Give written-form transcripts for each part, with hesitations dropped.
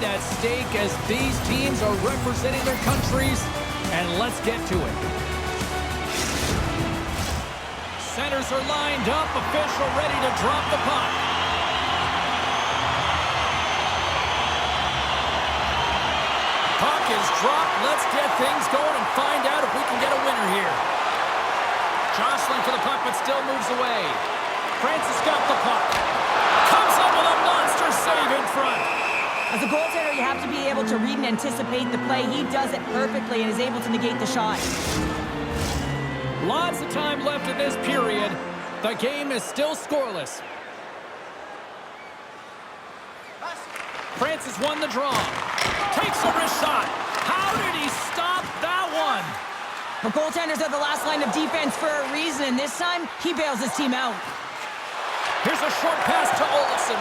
at stake as these teams are representing their countries, and let's get to it. Centers are lined up, official ready to drop the puck. Puck is dropped. Let's get things going and find out if we can get a winner here. Jostling for the puck, but still moves away. Francis got the puck. Comes up with a monster save in front. As a goaltender, you have to be able to read and anticipate the play. He does it perfectly and is able to negate the shot. Lots of time left in this period. The game is still scoreless. Francis won the draw. Takes a wrist shot. How did he stop that one? The goaltenders are the last line of defense for a reason, and this time, he bails his team out. Here's a short pass to Olofsson.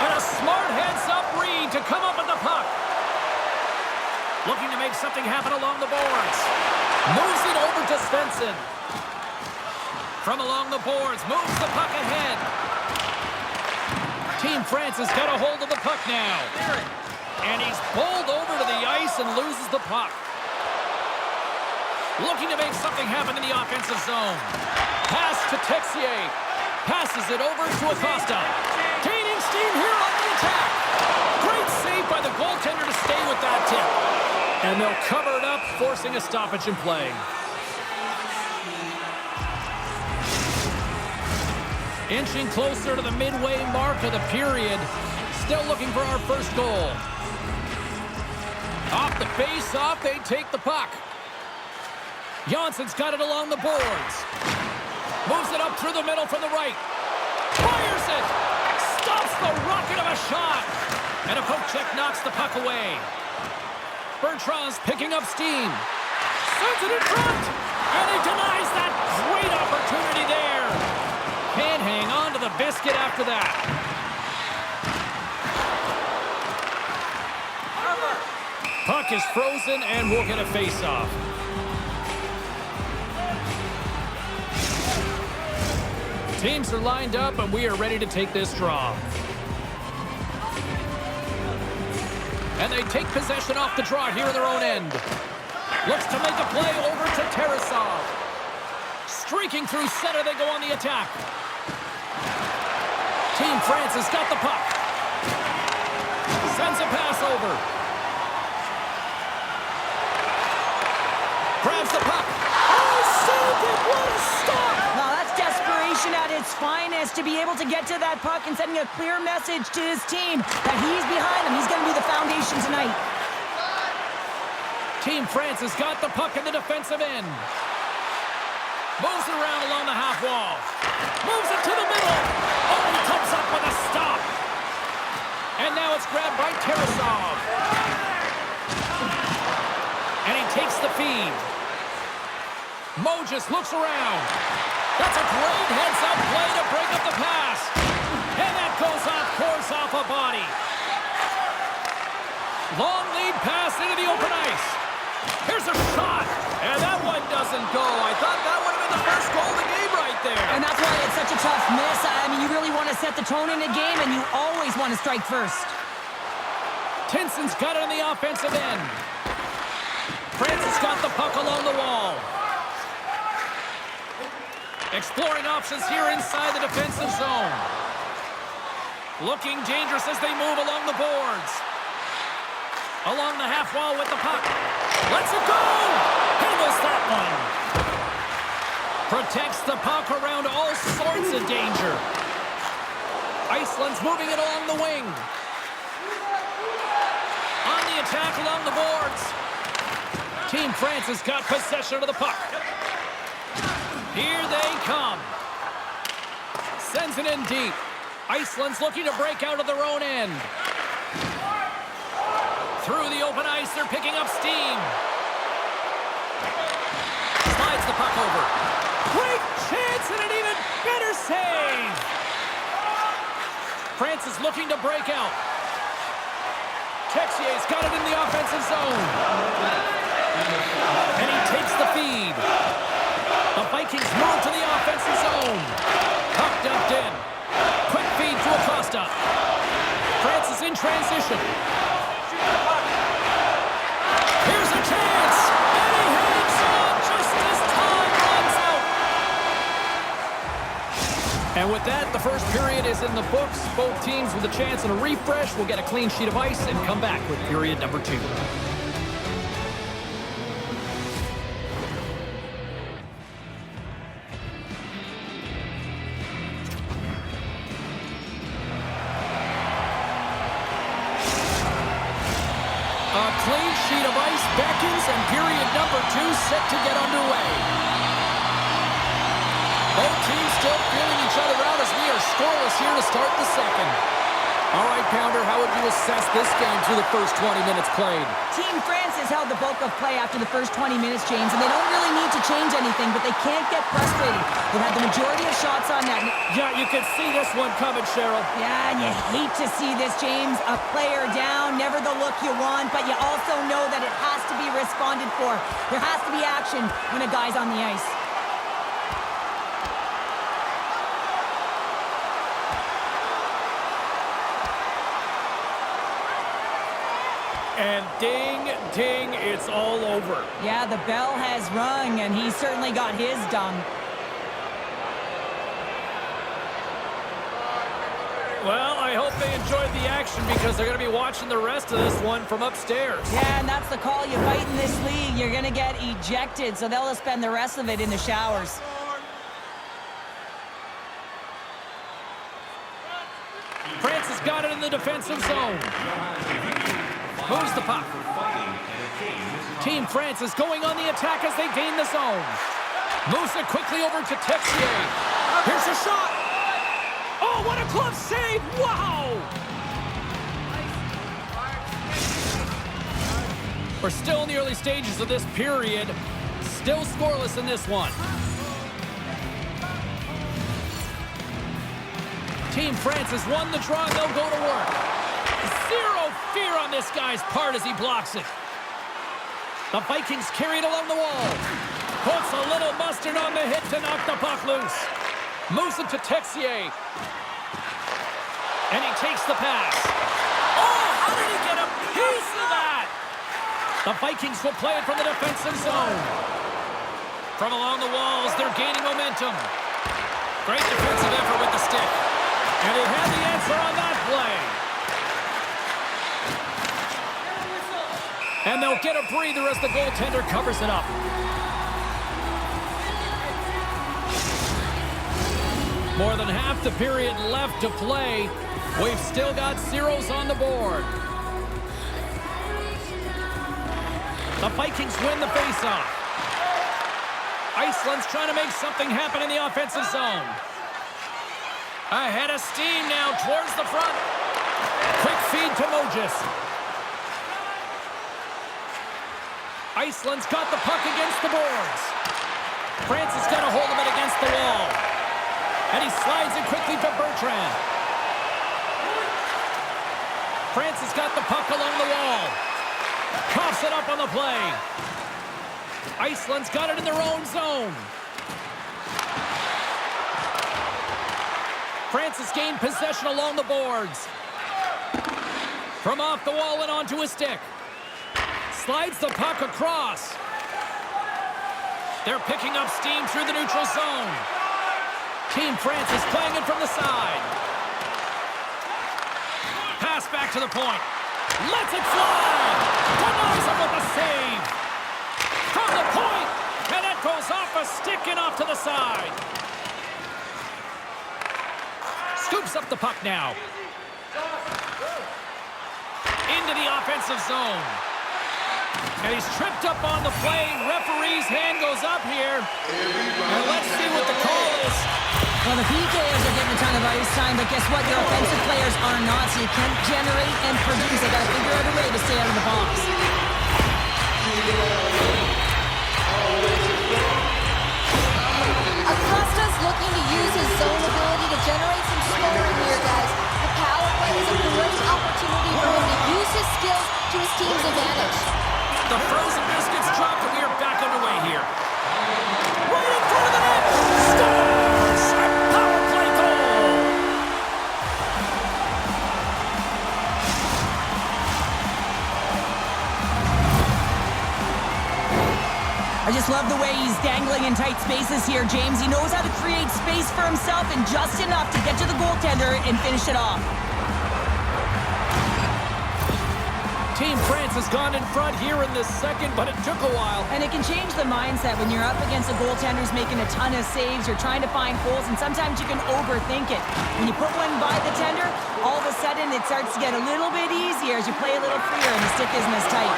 And a smart heads-up read to come up with the puck. Looking to make something happen along the boards. Moves it over to Svensson. From along the boards, moves the puck ahead. Team France has got a hold of the puck now. And he's bowled over to the ice and loses the puck. Looking to make something happen in the offensive zone. Pass to Texier. Passes it over to Acosta. Gaining steam here on the attack. Great save by the goaltender to stay with that tip. And they'll cover it up, forcing a stoppage in play. Inching closer to the midway mark of the period. Still looking for our first goal. Off the face-off, they take the puck. Jansson's got it along the boards. Moves it up through the middle from the right. Fires it! Stops the rocket of a shot! And a poke check knocks the puck away. Bertrand's picking up steam. Sends it in front! And he denies that great opportunity there. Can't hang on to the biscuit after that. Puck is frozen and we'll get a face-off. Teams are lined up and we are ready to take this draw. And they take possession off the draw here in their own end. Looks to make a play over to Tarasov. Streaking through center, they go on the attack. Team France has got the puck. Sends a pass over. Grabs the puck. Oh, saved it! What a stop! Well, that's desperation at its finest, to be able to get to that puck and sending a clear message to his team that he's behind him. He's going to be the foundation tonight. Team France has got the puck in the defensive end. Moves it around along the half wall. Moves it to the middle. Oh, he comes up with a stop. And now it's grabbed by Tarasov. And he takes the feed. Mo just looks around. That's a great heads-up play to break up the pass. And that goes off course off a body. Long lead pass into the open ice. Here's a shot. And that one doesn't go. I thought that would have been the first goal of the game right there. And that's why it's such a tough miss. I mean, you really want to set the tone in a game, and you always want to strike first. Tinson's got it on the offensive end. Francis got the puck along the wall. Exploring options here inside the defensive zone. Looking dangerous as they move along the boards. Along the half wall with the puck. Lets it go! Handles that one. Protects the puck around all sorts of danger. Iceland's moving it along the wing. On the attack along the boards. Team France has got possession of the puck. Here they come. Sends it in deep. Iceland's looking to break out of their own end. Through the open ice, they're picking up steam. Slides the puck over. Great chance and an even better save. France is looking to break out. Texier's got it in the offensive zone. And he takes the feed. The Vikings move to the offensive zone. Puck dumped in. Quick feed to Acosta. France is in transition. with that, the first period is in the books. Both teams with a chance and a refresh will get a clean sheet of ice and come back with period number 2. A clean sheet of ice beckons, and period number 2 set to get underway. Both teams still feeling each other out as we are scoreless here to start the second. All right, Pounder, how would you assess this game through the first 20 minutes played? Team France has held the bulk of play after the first 20 minutes, James, and they don't really need to change anything, but they can't get frustrated. They've had the majority of shots on net. Yeah, you can see this one coming, Cheryl. Yeah, and you hate to see this, James. A player down, never the look you want, but you also know that it has to be responded for. There has to be action when a guy's on the ice. And ding, ding, it's all over. Yeah, the bell has rung, and he certainly got his done. Well, I hope they enjoyed the action because they're going to be watching the rest of this one from upstairs. Yeah, and that's the call you fight in this league. You're going to get ejected, so they'll spend the rest of it in the showers. France has got it in the defensive zone. Moves the puck. Team France is going on the attack as they gain the zone. Moves it quickly over to Texier. Here's a shot. Oh, what a glove save! Wow! We're still in the early stages of this period. Still scoreless in this one. Team France has won the draw, and they'll go to work. Zero fear on this guy's part as he blocks it. The Vikings carry it along the wall. Puts a little mustard on the hit to knock the puck loose. Moves it to Texier. And he takes the pass. Oh, how did he get a piece of that? The Vikings will play it from the defensive zone. From along the walls, they're gaining momentum. Great defensive effort with the stick. And he had the answer on that play. And they'll get a breather as the goaltender covers it up. More than half the period left to play. We've still got zeros on the board. The Vikings win the faceoff. Iceland's trying to make something happen in the offensive zone. Ahead of steam now towards the front. Quick feed to Mojis. Iceland's got the puck against the boards. France has got a hold of it against the wall. And he slides it quickly to Bertrand. France has got the puck along the wall. Coughs it up on the play. Iceland's got it in their own zone. France has gained possession along the boards. From off the wall and onto his stick. Slides the puck across. They're picking up steam through the neutral zone. Team France is playing it from the side. Pass back to the point. Lets it fly. Denies him with a save. From the point. And it goes off a stick and off to the side. Scoops up the puck now. Into the offensive zone. And he's tripped up on the play. Referee's hand goes up here. And let's see what the call is. Well, the PKers are getting a ton of ice time, but guess what? Your offensive players are not, so you can't generate and produce. They got to figure out a way to stay out of the box. Acosta's looking to use his zone ability to generate some scoring here, guys. The power play is a great opportunity for him to use his skills to his team's advantage. The frozen biscuits dropped, and we are back underway here. Right in front of the net! Scores! A power play goal! I just love the way he's dangling in tight spaces here, James. He knows how to create space for himself and just enough to get to the goaltender and finish it off. Team France has gone in front here in this second, but it took a while. And it can change the mindset when you're up against a goaltender who's making a ton of saves. You're trying to find goals, and sometimes you can overthink it. When you put one by the tender, all of a sudden it starts to get a little bit easier as you play a little freer and the stick isn't as tight.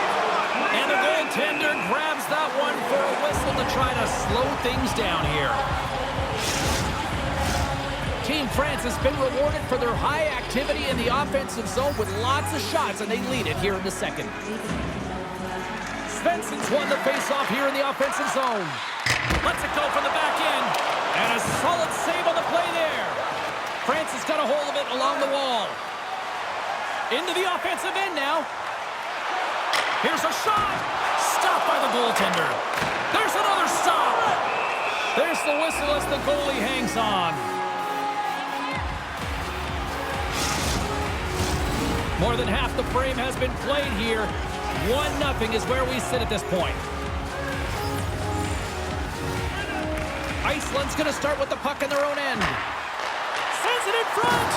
And the goaltender grabs that one for a whistle to try to slow things down here. Team France has been rewarded for their high activity in the offensive zone with lots of shots, and they lead it here in the second. Svensson's won the faceoff here in the offensive zone. Lets it go from the back end, and a solid save on the play there. France has got a hold of it along the wall. Into the offensive end now. Here's a shot. Stopped by the goaltender. There's another stop. There's the whistle as the goalie hangs on. More than half the frame has been played here. 1-0 is where we sit at this point. Iceland's going to start with the puck in their own end. Sends it in front.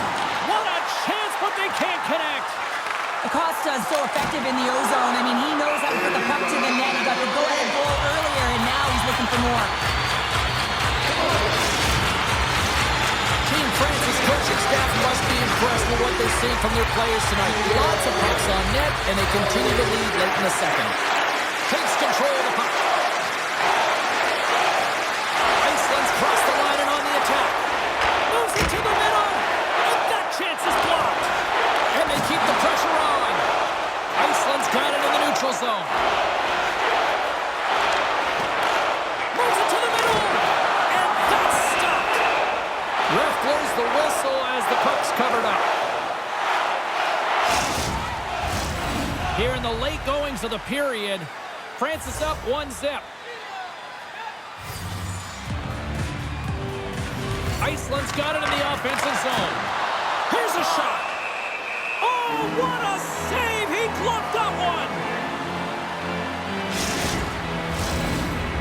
What a chance, but they can't connect. Acosta is so effective in the O-zone. I mean, he knows how to put the puck to the net. He got the go-ahead goal earlier, and now he's looking for more. Team France's coaching staff must be impressed with what they're seeing from their players tonight. Lots of pucks on net, and they continue to lead late in the second. Takes control of the puck. Iceland's crossed the line and on the attack. Moves it to the middle, and that chance is blocked. And they keep the pressure on. Iceland's got it in the neutral zone. Moves it to the middle, and that's stopped. Ref blows the whistle as the puck's covered up. Here in the late goings of the period, France is up 1-0. Iceland's got it in the offensive zone. Here's a shot. Oh, what a save! He gloved that one.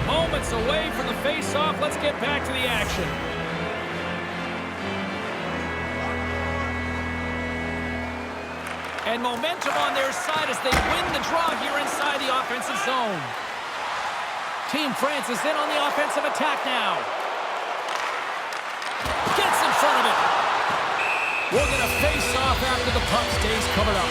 Moments away from the face-off. Let's get back to the action. And momentum on their side as they win the draw here inside the offensive zone. Team France is in on the offensive attack now. Gets in front of it. We're going to face off after the puck stays covered up.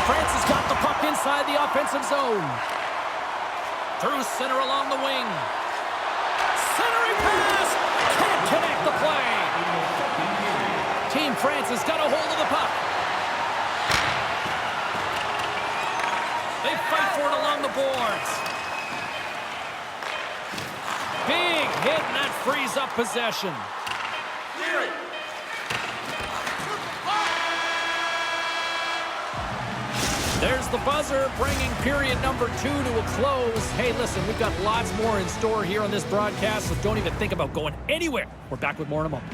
France has got the puck inside the offensive zone. Through center along the wing. Centering pass. Can't connect the play. Team France has got a hold of the puck. They fight for it along the boards. Big hit, and that frees up possession. There's the buzzer, bringing period number 2 to a close. Hey, listen, we've got lots more in store here on this broadcast, so don't even think about going anywhere. We're back with more in a moment.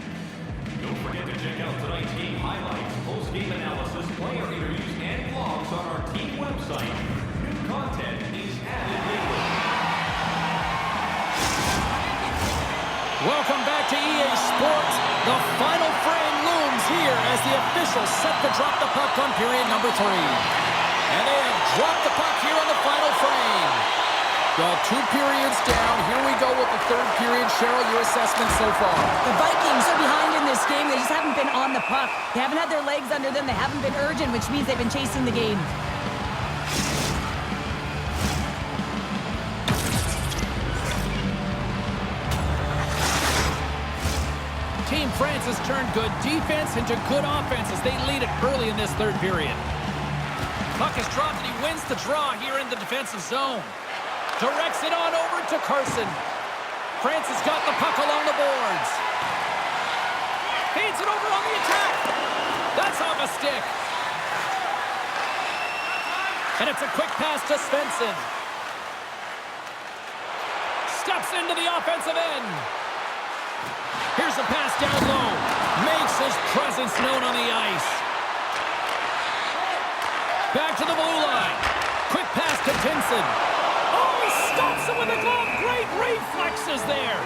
Don't forget to check out tonight's game highlights, post-game analysis, player interviews, and vlogs on our team website. New content is added daily. Welcome back to EA Sports. The final frame looms here as the officials set to drop the puck on period number 3. And they have dropped the puck here on the final frame. Well, 2 periods down. Here we go with the 3rd period. Cheryl, your assessment so far? The Vikings are behind in this game. They just haven't been on the puck. They haven't had their legs under them. They haven't been urgent, which means they've been chasing the game. Team France has turned good defense into good offense as they lead it early in this 3rd period. Puck is dropped and he wins the draw here in the defensive zone. Directs it on over to Carson. France has got the puck along the boards. Feeds it over on the attack. That's off a stick. And it's a quick pass to Svensson. steps into the offensive end. Here's a pass down low. Makes his presence known on the ice. Back to the blue line. Quick pass to Tinson. Oh, he stops him with a glove. Great reflexes there.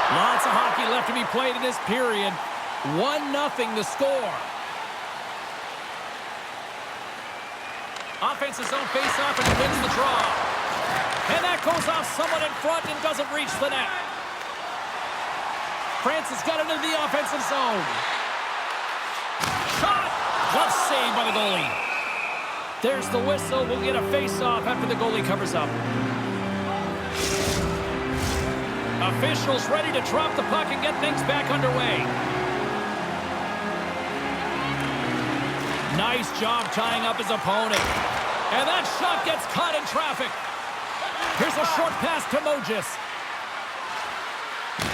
Lots of hockey left to be played in this period. 1-0 the score. Offensive zone face-off and he wins the draw. And that goes off someone in front and doesn't reach the net. Francis got into the offensive zone. Shot! Glove save by the goalie. There's the whistle. We'll get a face-off after the goalie covers up. Officials ready to drop the puck and get things back underway. Nice job tying up his opponent. And that shot gets caught in traffic. Here's a short pass to Mogis.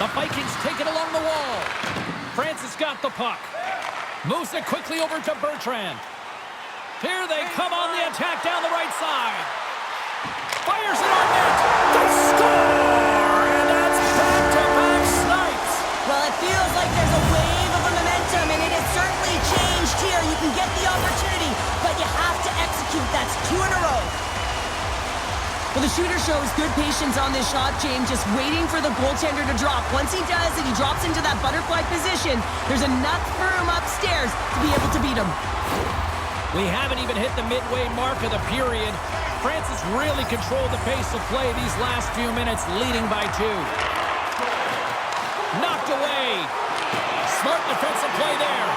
The Vikings take it along the wall. Francis got the puck. Moves it quickly over to Bertrand. Here they come on the attack down the right side. Fires it on net. They score! And that's back-to-back snipes. Well, it feels like there's a wave of momentum, and it has certainly changed here. You can get the opportunity, but you have to execute. That's 2 in a row. Well, the shooter shows good patience on this shot, James, just waiting for the goaltender to drop. Once he does and he drops into that butterfly position, there's enough room upstairs to be able to beat him. We haven't even hit the midway mark of the period. Francis really controlled the pace of play these last few minutes, leading by 2. Knocked away. Smart defensive play there.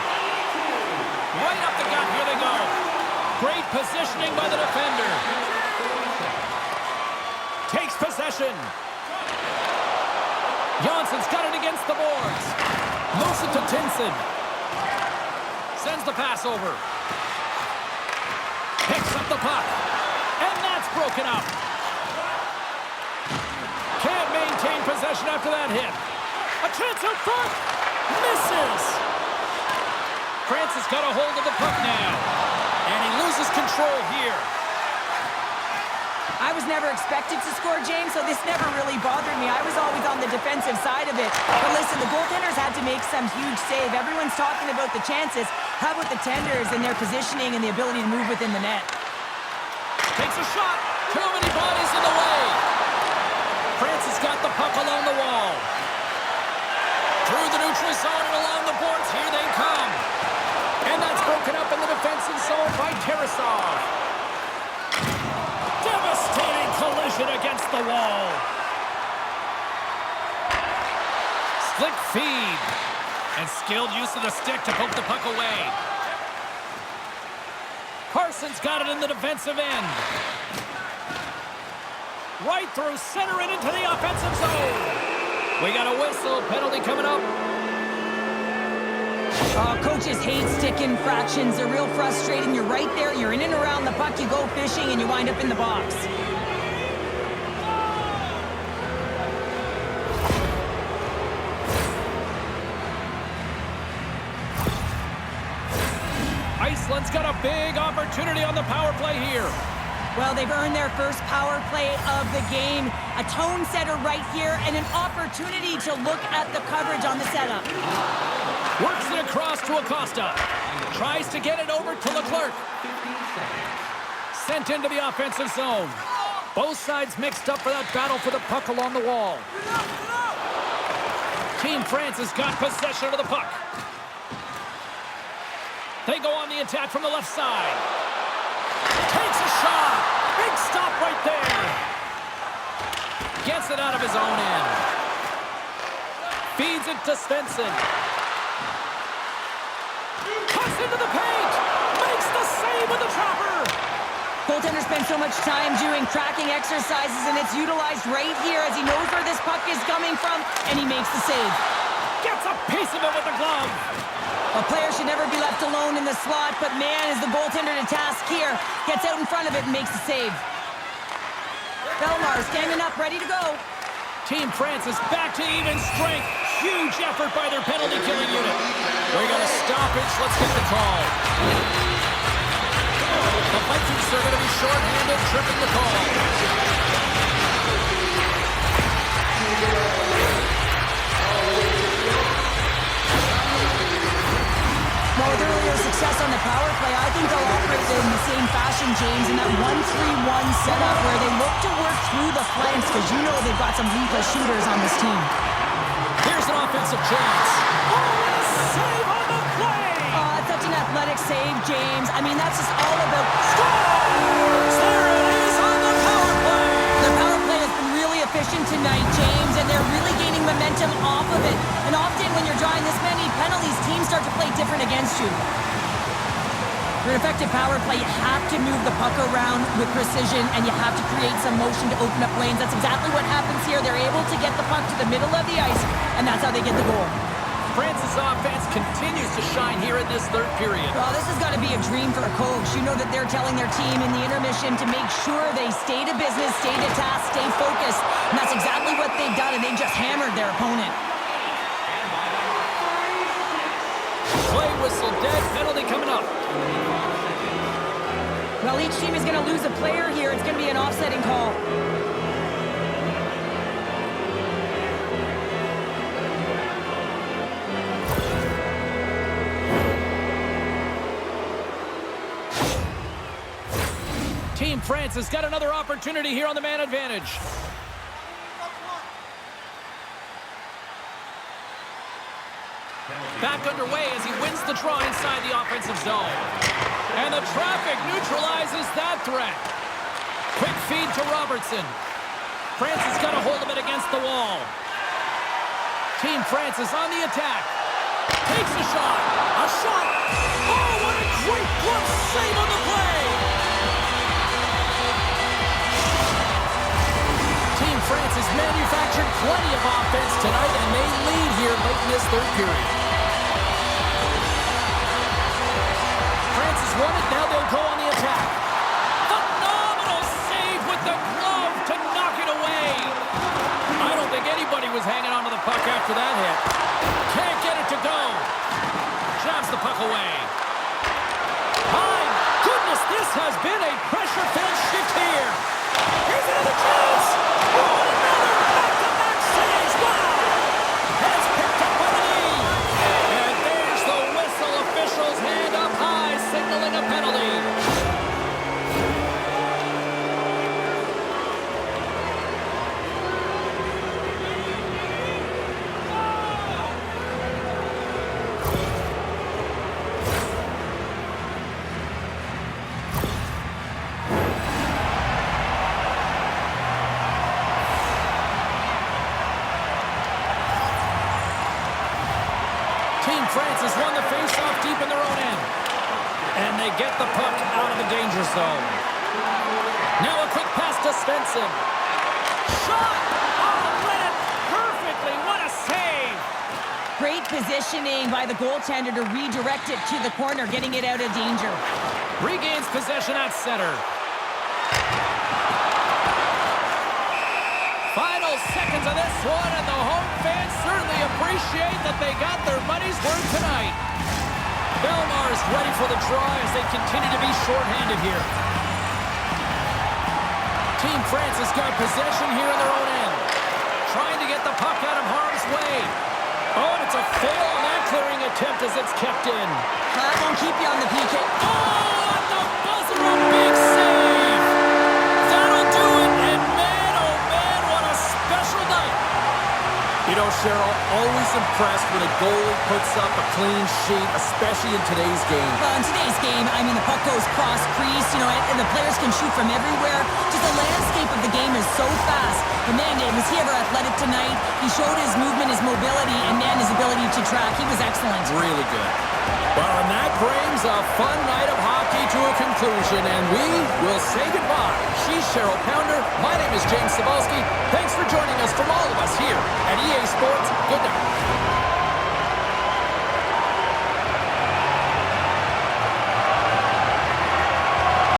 Right up the gut, here they go. Great positioning by the defender. Takes possession. Jansson's got it against the boards. Moves it to Tinson. Sends the pass over. Picks up the puck. And that's broken up. Can't maintain possession after that hit. A chance out front. Misses. Francis got a hold of the puck now. And he loses control here. I was never expected to score, James, so this never really bothered me. I was always on the defensive side of it. But listen, the goaltenders had to make some huge save. Everyone's talking about the chances. How about the tenders and their positioning and the ability to move within the net? Takes a shot. Too many bodies in the way. Francis got the puck along the wall. Through the neutral zone and along the boards. Here they come. And that's broken up in the defensive zone by Tarasov. Devastating collision against the wall. Slick feed. And skilled use of the stick to poke the puck away. Carson's got it in the defensive end. Right through center and into the offensive zone. We got a whistle. Penalty coming up. Coaches hate stick infractions. They're real frustrating. You're right there. You're in and around the puck. You go fishing, and you wind up in the box. Iceland's got a big opportunity on the power play here. Well, they've earned their first power play of the game. A tone setter right here, and an opportunity to look at the coverage on the setup. Works it across to Acosta. Tries to get it over to Leclerc. Sent into the offensive zone. Both sides mixed up for that battle for the puck along the wall. Team Francis got possession of the puck. They go on the attack from the left side. Takes a shot. Big stop right there. Gets it out of his own end. Feeds it to Svensson. Cuts into the paint. Makes the save with the trapper. Goaltender spends so much time doing tracking exercises, and it's utilized right here as he knows where this puck is coming from, and he makes the save. Gets a piece of it with the glove. A player should never be left alone in the slot, but man, is the goaltender to task here. Gets out in front of it and makes the save. Belmar standing up, ready to go. Team Francis back to even strength. huge effort by their penalty-killing unit. We got a stoppage. Let's get the call. The Vikings are going to be short-handed, tripping the call. Well, with earlier success on the power play, I think they'll operate in the same fashion, James, in that 1-3-1 setup where they look to work through the flanks because you know they've got some lethal shooters on this team. Here's an offensive chance. Oh, and a save on the play! Such an athletic save, James. I mean, that's just all about scores! There it is on the power play! The power play has been really efficient tonight, James, and they're really gaining momentum off of it. And often when you're drawing this many penalties, teams start to play different against you. For an effective power play, you have to move the puck around with precision, and you have to create some motion to open up lanes. That's exactly what happens here. They're able to get the puck to the middle of the ice, and that's how they get the goal. France's offense continues to shine here in this third period. Well, this has got to be a dream for a coach. You know that they're telling their team in the intermission to make sure they stay to business, stay to task, stay focused. And that's exactly what they've done, and they just hammered their opponent. Play whistle dead, penalty coming up. Well, each team is going to lose a player here. It's going to be an offsetting call. Team France has got another opportunity here on the man advantage. Back underway as he wins the draw inside the offensive zone. And the traffic neutralizes that threat. Quick feed to Robertson. France has got a hold of it against the wall. Team France is on the attack. Takes a shot. A shot. Oh, what a great glove save on the play. Team France has manufactured plenty of offense tonight, and they lead here late in this third period. France has won it. Now they'll go on the attack. Phenomenal save with the glove to knock it away. I don't think anybody was hanging on to the puck after that hit. Can't get it to go. Jabs the puck away. My goodness, this has been a pressure-filled shift here. Here's another chance. Oh, another back-to-back saves. Wow. And it's picked up by the knee. And there's the whistle. Officials hand up high, signaling a penalty. Team France has won the face-off deep in their own end. And they get the puck out of the danger zone. Now a quick pass to Svensson. Shot! Oh, read it perfectly. What a save! Great positioning by the goaltender to redirect it to the corner, getting it out of danger. Regains possession at center. Final seconds of this one, and the home fans certainly appreciate that they got their money's worth tonight. Belmar's ready for the draw as they continue to be shorthanded here. Team France has got possession here in their own end. Trying to get the puck out of harm's way. Oh, and it's a fail on that clearing attempt as it's kept in. That won't keep you on the PK. Oh, and the buzzer, a big save. That'll do it, and man, oh man, what a special night. You know, Cheryl, always impressed when a goalie puts up a clean sheet, especially in today's game. Well, in today's game, I mean, the puck goes cross-crease, you know, and the players can shoot from everywhere. Just the landscape of the game is so fast. But man, was he ever athletic tonight? He showed his movement, his mobility, and man, his ability to track. He was excellent. Really good. Well, and that brings a fun night of hockey to a conclusion, and we will say goodbye. She's Cheryl Pounder. My name is James Cebulski. Thanks for joining us from all of us here at EA Sports. Good night.